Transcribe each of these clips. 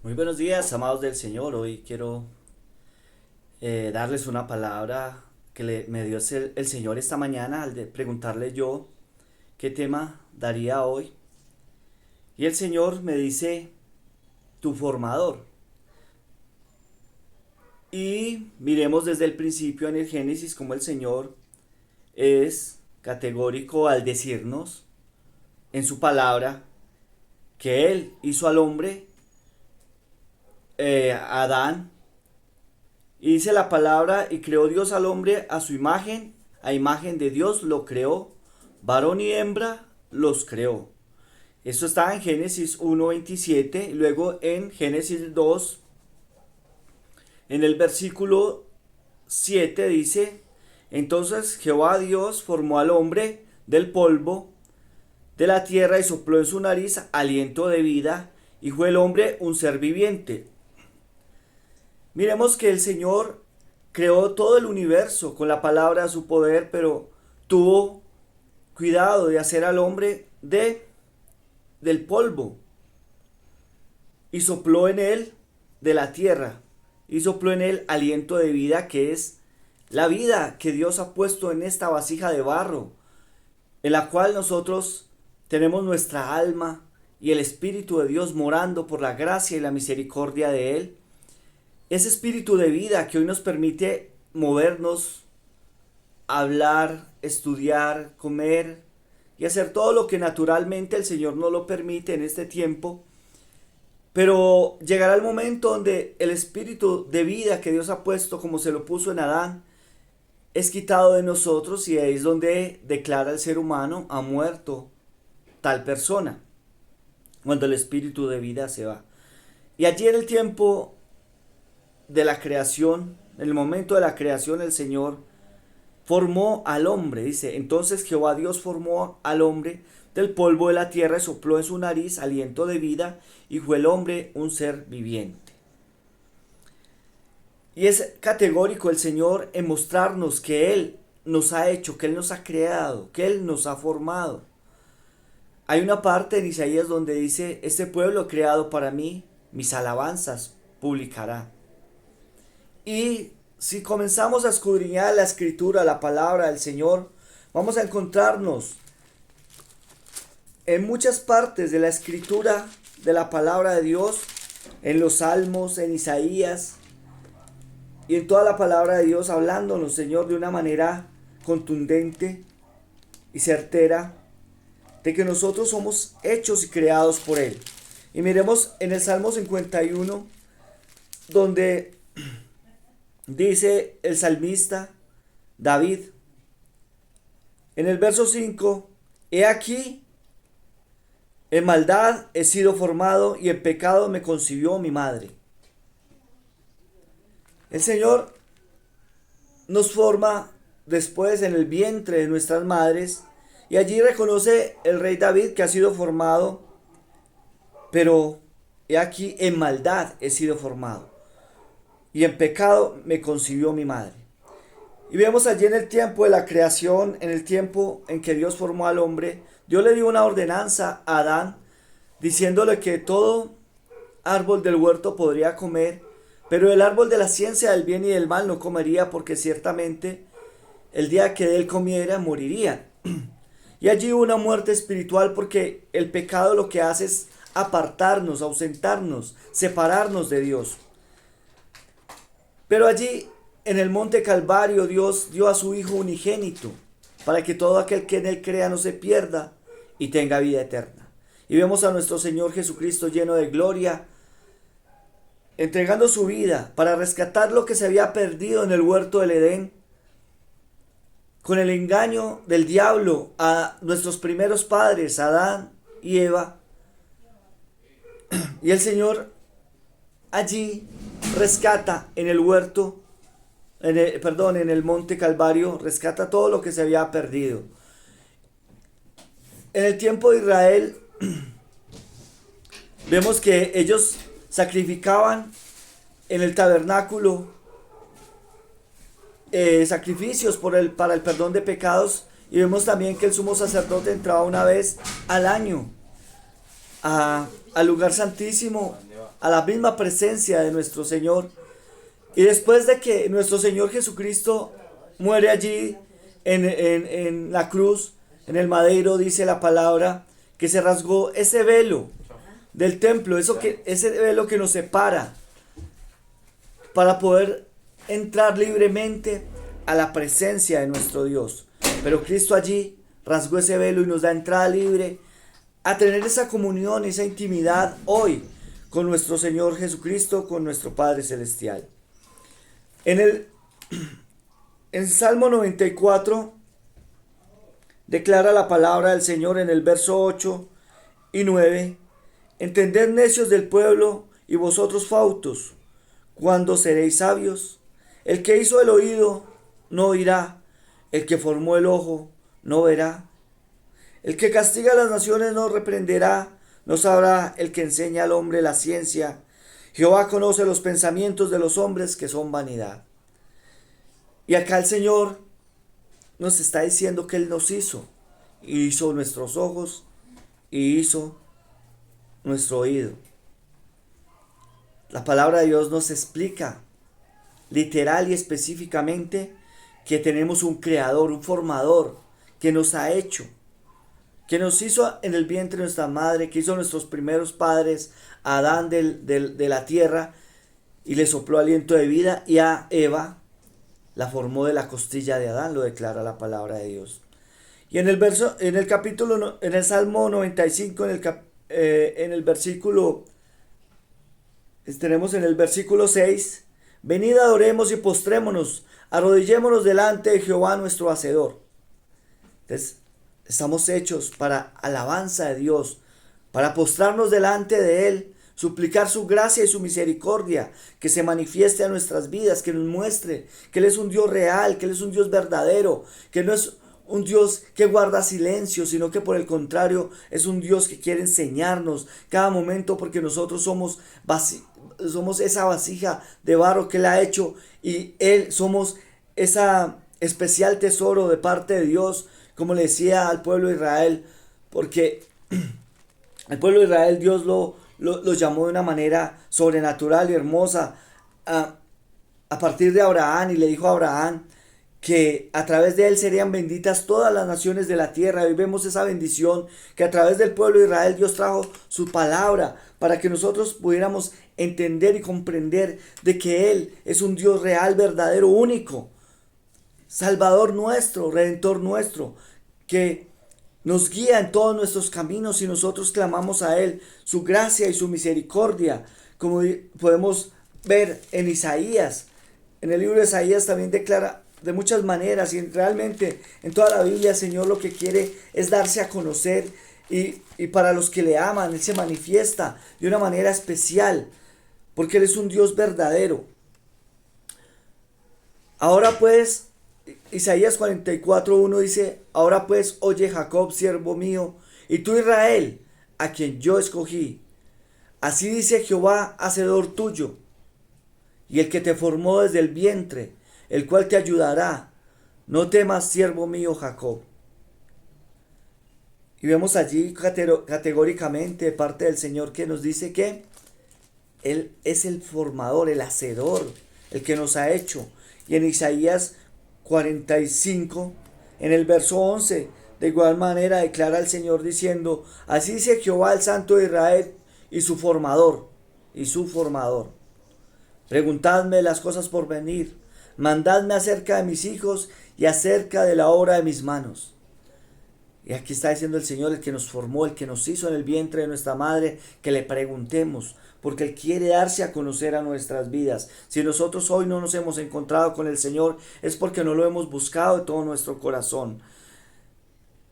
Muy buenos días, amados del Señor. Hoy quiero darles una palabra que me dio el Señor esta mañana al de preguntarle yo qué tema daría hoy. Y el Señor me dice, tu formador. Y miremos desde el principio en el Génesis cómo el Señor es categórico al decirnos en su palabra que Él hizo al hombre, Adán. Y dice la palabra, y creó Dios al hombre a su imagen, a imagen de Dios lo creó, varón y hembra los creó. Esto está en Génesis 1:27, luego en Génesis 2, en el versículo 7 dice, entonces Jehová Dios formó al hombre del polvo de la tierra y sopló en su nariz aliento de vida, y fue el hombre un ser viviente. Miremos que el Señor creó todo el universo con la palabra de su poder, pero tuvo cuidado de hacer al hombre del polvo y sopló en él de la tierra y sopló en él aliento de vida, que es la vida que Dios ha puesto en esta vasija de barro, en la cual nosotros tenemos nuestra alma y el Espíritu de Dios morando por la gracia y la misericordia de Él. Ese espíritu de vida que hoy nos permite movernos, hablar, estudiar, comer y hacer todo lo que naturalmente el Señor no lo permite en este tiempo. Pero llegará el momento donde el espíritu de vida que Dios ha puesto, como se lo puso en Adán, es quitado de nosotros, y ahí es donde declara el ser humano: ha muerto tal persona, cuando el espíritu de vida se va. Y allí en el tiempo de la creación, en el momento de la creación, el Señor formó al hombre. Dice, entonces Jehová Dios formó al hombre del polvo de la tierra y sopló en su nariz aliento de vida, y fue el hombre un ser viviente. Y es categórico el Señor en mostrarnos que Él nos ha hecho, que Él nos ha creado, que Él nos ha formado. Hay una parte en Isaías donde dice, este pueblo creado para mí, mis alabanzas publicará. Y si comenzamos a escudriñar la escritura, la palabra del Señor, vamos a encontrarnos en muchas partes de la escritura, de la palabra de Dios, en los Salmos, en Isaías y en toda la palabra de Dios, hablándonos, Señor, de una manera contundente y certera, de que nosotros somos hechos y creados por Él. Y miremos en el Salmo 51, donde dice el salmista David, en el verso 5, he aquí, en maldad he sido formado y en pecado me concibió mi madre. El Señor nos forma después en el vientre de nuestras madres, y allí reconoce el rey David que ha sido formado, pero he aquí, en maldad he sido formado y en pecado me concibió mi madre. Y vemos allí en el tiempo de la creación, en el tiempo en que Dios formó al hombre, Dios le dio una ordenanza a Adán, diciéndole que todo árbol del huerto podría comer, pero el árbol de la ciencia del bien y del mal no comería, porque ciertamente el día que de él comiera moriría. Y allí hubo una muerte espiritual, porque el pecado lo que hace es apartarnos, ausentarnos, separarnos de Dios. Pero allí en el monte Calvario Dios dio a su Hijo unigénito, para que todo aquel que en él crea no se pierda y tenga vida eterna. Y vemos a nuestro Señor Jesucristo lleno de gloria, entregando su vida para rescatar lo que se había perdido en el huerto del Edén, con el engaño del diablo a nuestros primeros padres, Adán y Eva. Y el Señor allí rescata en el huerto, en el monte Calvario, rescata todo lo que se había perdido. En el tiempo de Israel, vemos que ellos sacrificaban en el tabernáculo sacrificios para el perdón de pecados, y vemos también que el sumo sacerdote entraba una vez al año al lugar santísimo a la misma presencia de nuestro Señor. Y después de que nuestro Señor Jesucristo muere allí en la cruz, en el madero, dice la palabra, que se rasgó ese velo del templo, ese velo que nos separa para poder entrar libremente a la presencia de nuestro Dios. Pero Cristo allí rasgó ese velo y nos da entrada libre a tener esa comunión, esa intimidad hoy con nuestro Señor Jesucristo, con nuestro Padre Celestial. En Salmo 94 declara la palabra del Señor en el verso 8 y 9: Entended, necios del pueblo, y vosotros fautos, ¿cuándo seréis sabios? El que hizo el oído no oirá, el que formó el ojo no verá. El que castiga a las naciones no reprenderá, no sabrá el que enseña al hombre la ciencia. Jehová conoce los pensamientos de los hombres, que son vanidad. Y acá el Señor nos está diciendo que Él nos hizo nuestros ojos y hizo nuestro oído. La palabra de Dios nos explica literal y específicamente que tenemos un creador, un formador, que nos ha hecho, que nos hizo en el vientre de nuestra madre, que hizo nuestros primeros padres, a Adán de la tierra, y le sopló aliento de vida, y a Eva la formó de la costilla de Adán, lo declara la palabra de Dios. Y en el Salmo 95, tenemos en el versículo 6: Venid, adoremos y postrémonos, arrodillémonos delante de Jehová nuestro Hacedor. Entonces, estamos hechos para alabanza de Dios, para postrarnos delante de Él, suplicar su gracia y su misericordia, que se manifieste a nuestras vidas, que nos muestre que Él es un Dios real, que Él es un Dios verdadero, que no es un Dios que guarda silencio, sino que por el contrario es un Dios que quiere enseñarnos cada momento, porque nosotros somos esa vasija de barro que Él ha hecho, y Él somos esa especial tesoro de parte de Dios, como le decía al pueblo de Israel, porque al pueblo de Israel Dios lo llamó de una manera sobrenatural y hermosa a partir de Abraham, y le dijo a Abraham que a través de él serían benditas todas las naciones de la tierra. Hoy vemos esa bendición, que a través del pueblo de Israel Dios trajo su palabra para que nosotros pudiéramos entender y comprender de que Él es un Dios real, verdadero, único, Salvador nuestro, Redentor nuestro, que nos guía en todos nuestros caminos, y nosotros clamamos a Él su gracia y su misericordia, como podemos ver en Isaías. En el libro de Isaías también declara de muchas maneras, y realmente en toda la Biblia el Señor lo que quiere es darse a conocer, y para los que le aman Él se manifiesta de una manera especial, porque Él es un Dios verdadero. Ahora pues, Isaías 44:1 dice: Ahora pues, oye Jacob, siervo mío, y tú Israel, a quien yo escogí. Así dice Jehová, hacedor tuyo, y el que te formó desde el vientre, el cual te ayudará. No temas, siervo mío Jacob. Y vemos allí categóricamente de parte del Señor que nos dice que Él es el formador, el hacedor, el que nos ha hecho. Y en Isaías 45, en el verso 11, de igual manera declara el Señor diciendo: Así dice Jehová, el Santo de Israel, y su formador, Preguntadme las cosas por venir, mandadme acerca de mis hijos y acerca de la obra de mis manos. Y aquí está diciendo el Señor, el que nos formó, el que nos hizo en el vientre de nuestra madre, que le preguntemos, porque Él quiere darse a conocer a nuestras vidas. Si nosotros hoy no nos hemos encontrado con el Señor, es porque no lo hemos buscado de todo nuestro corazón.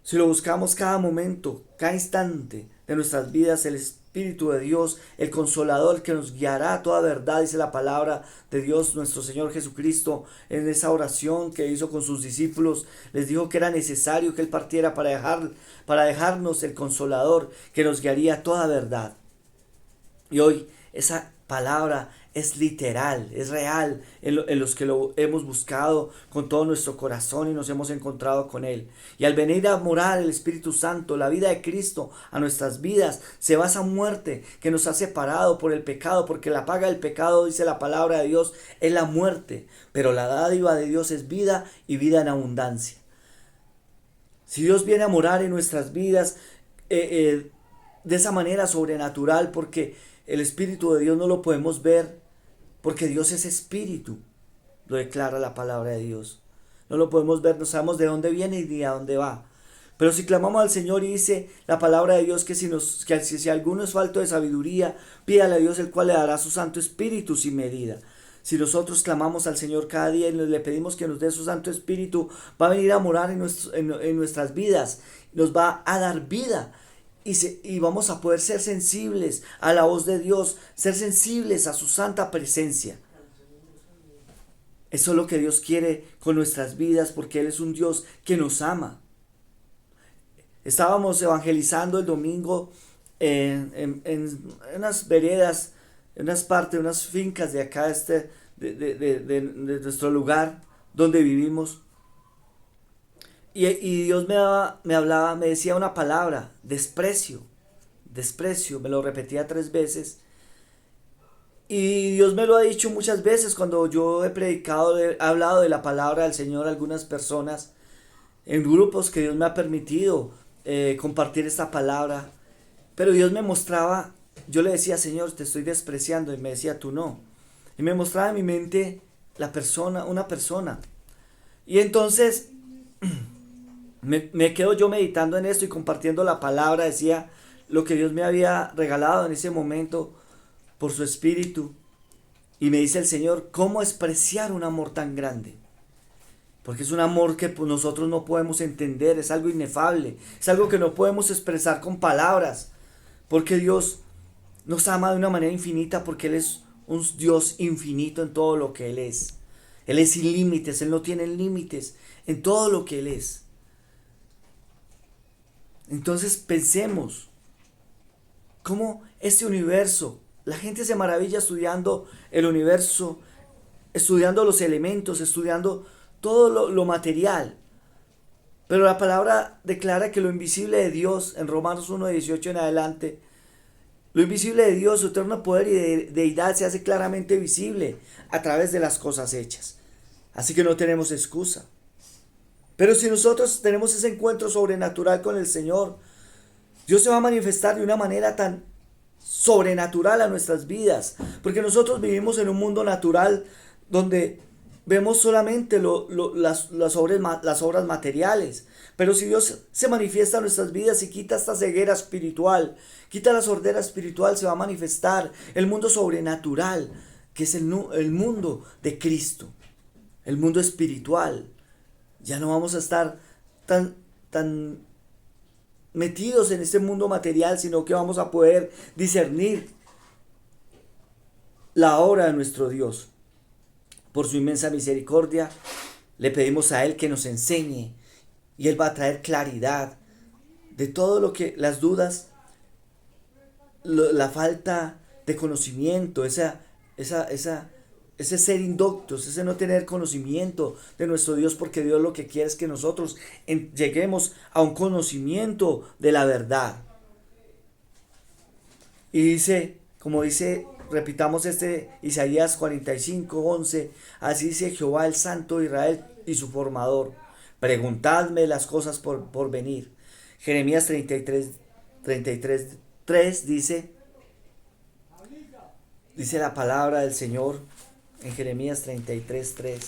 Si lo buscamos cada momento, cada instante de nuestras vidas, el Espíritu de Dios, el Consolador, el que nos guiará a toda verdad, dice la palabra de Dios, nuestro Señor Jesucristo, en esa oración que hizo con sus discípulos, les dijo que era necesario que Él partiera para dejarnos el Consolador, que nos guiaría a toda verdad. Y hoy esa palabra es literal, es real, en los que lo hemos buscado con todo nuestro corazón y nos hemos encontrado con Él. Y al venir a morar el Espíritu Santo, la vida de Cristo a nuestras vidas, se va esa muerte que nos ha separado por el pecado, porque la paga del pecado, dice la palabra de Dios, es la muerte, pero la dádiva de Dios es vida y vida en abundancia. Si Dios viene a morar en nuestras vidas de esa manera sobrenatural, porque el Espíritu de Dios no lo podemos ver, porque Dios es Espíritu, lo declara la palabra de Dios. No lo podemos ver, no sabemos de dónde viene ni a dónde va. Pero si clamamos al Señor y dice la palabra de Dios que si alguno es falto de sabiduría, pídale a Dios el cual le dará su Santo Espíritu sin medida. Si nosotros clamamos al Señor cada día y le pedimos que nos dé su Santo Espíritu, va a venir a morar en nuestras vidas, nos va a dar vida y vamos a poder ser sensibles a la voz de Dios, ser sensibles a su santa presencia. Eso es lo que Dios quiere con nuestras vidas, porque Él es un Dios que nos ama. Estábamos evangelizando el domingo en unas veredas, en unas partes, unas fincas de acá, de nuestro lugar donde vivimos. Y Dios me hablaba, me decía una palabra, desprecio, me lo repetía 3 veces. Y Dios me lo ha dicho muchas veces cuando yo he predicado, he hablado de la palabra del Señor a algunas personas, en grupos que Dios me ha permitido compartir esta palabra. Pero Dios me mostraba, yo le decía, Señor, te estoy despreciando, y me decía, tú no. Y me mostraba en mi mente una persona. Y entonces me quedo yo meditando en esto y compartiendo la palabra, decía lo que Dios me había regalado en ese momento por su Espíritu. Y me dice el Señor, ¿cómo despreciar un amor tan grande? Porque es un amor que pues, nosotros no podemos entender, es algo inefable, es algo que no podemos expresar con palabras, porque Dios nos ama de una manera infinita, porque Él es un Dios infinito en todo lo que Él es. Él es sin límites, Él no tiene límites en todo lo que Él es. Entonces pensemos, cómo este universo, la gente se maravilla estudiando el universo, estudiando los elementos, estudiando todo lo material. Pero la palabra declara que lo invisible de Dios, en Romanos 1:18 en adelante, lo invisible de Dios, su eterno poder y deidad se hace claramente visible a través de las cosas hechas. Así que no tenemos excusa. Pero si nosotros tenemos ese encuentro sobrenatural con el Señor, Dios se va a manifestar de una manera tan sobrenatural a nuestras vidas. Porque nosotros vivimos en un mundo natural donde vemos solamente las obras materiales. Pero si Dios se manifiesta en nuestras vidas y quita esta ceguera espiritual, quita la sordera espiritual, se va a manifestar el mundo sobrenatural, que es el mundo de Cristo, el mundo espiritual. Ya no vamos a estar tan metidos en este mundo material, sino que vamos a poder discernir la obra de nuestro Dios. Por su inmensa misericordia, le pedimos a Él que nos enseñe, y Él va a traer claridad de todo lo que, las dudas, la falta de conocimiento, ese ser indoctos, ese no tener conocimiento de nuestro Dios, porque Dios lo que quiere es que nosotros lleguemos a un conocimiento de la verdad. Y dice, como dice, repitamos Isaías 45:11, así dice Jehová el Santo de Israel y su formador, preguntadme las cosas por venir. Jeremías 33:3 dice la palabra del Señor en Jeremías 33:3.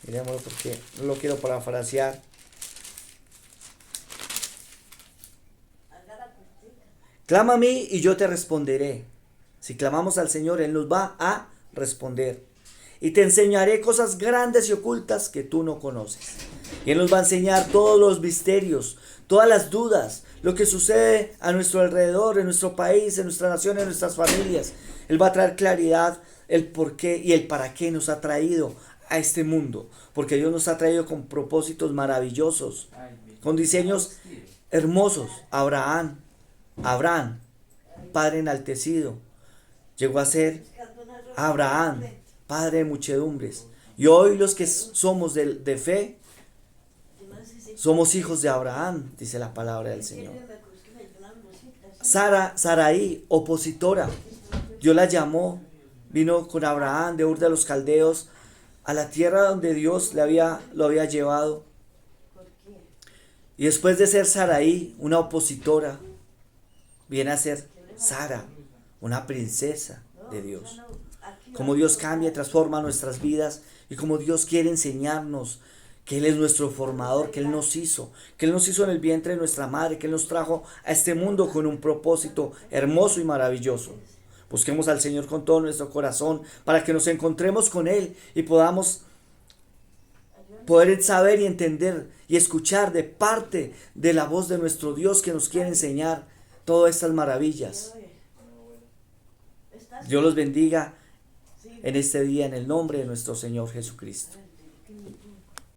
Miremoslo porque no lo quiero parafrasear. Clama a mí y yo te responderé. Si clamamos al Señor, Él nos va a responder. Y te enseñaré cosas grandes y ocultas que tú no conoces. Y Él nos va a enseñar todos los misterios, todas las dudas, lo que sucede a nuestro alrededor, en nuestro país, en nuestra nación, en nuestras familias. Él va a traer claridad, el por qué y el para qué nos ha traído a este mundo. Porque Dios nos ha traído con propósitos maravillosos, con diseños hermosos. Abraham, Padre enaltecido. llegó a ser Abraham, padre de muchedumbres. Y hoy los que somos de fe, somos hijos de Abraham, dice la palabra del Señor. Sarai, opositora, Dios la llamó, vino con Abraham de Ur de los Caldeos a la tierra donde Dios lo había llevado. Y después de ser Sarai, una opositora, viene a ser Sara, una princesa de Dios. Como Dios cambia y transforma nuestras vidas y como Dios quiere enseñarnos que Él es nuestro formador, que Él nos hizo en el vientre de nuestra madre, que Él nos trajo a este mundo con un propósito hermoso y maravilloso. Busquemos al Señor con todo nuestro corazón para que nos encontremos con Él y podamos poder saber y entender y escuchar de parte de la voz de nuestro Dios que nos quiere enseñar todas estas maravillas. Dios los bendiga en este día en el nombre de nuestro Señor Jesucristo.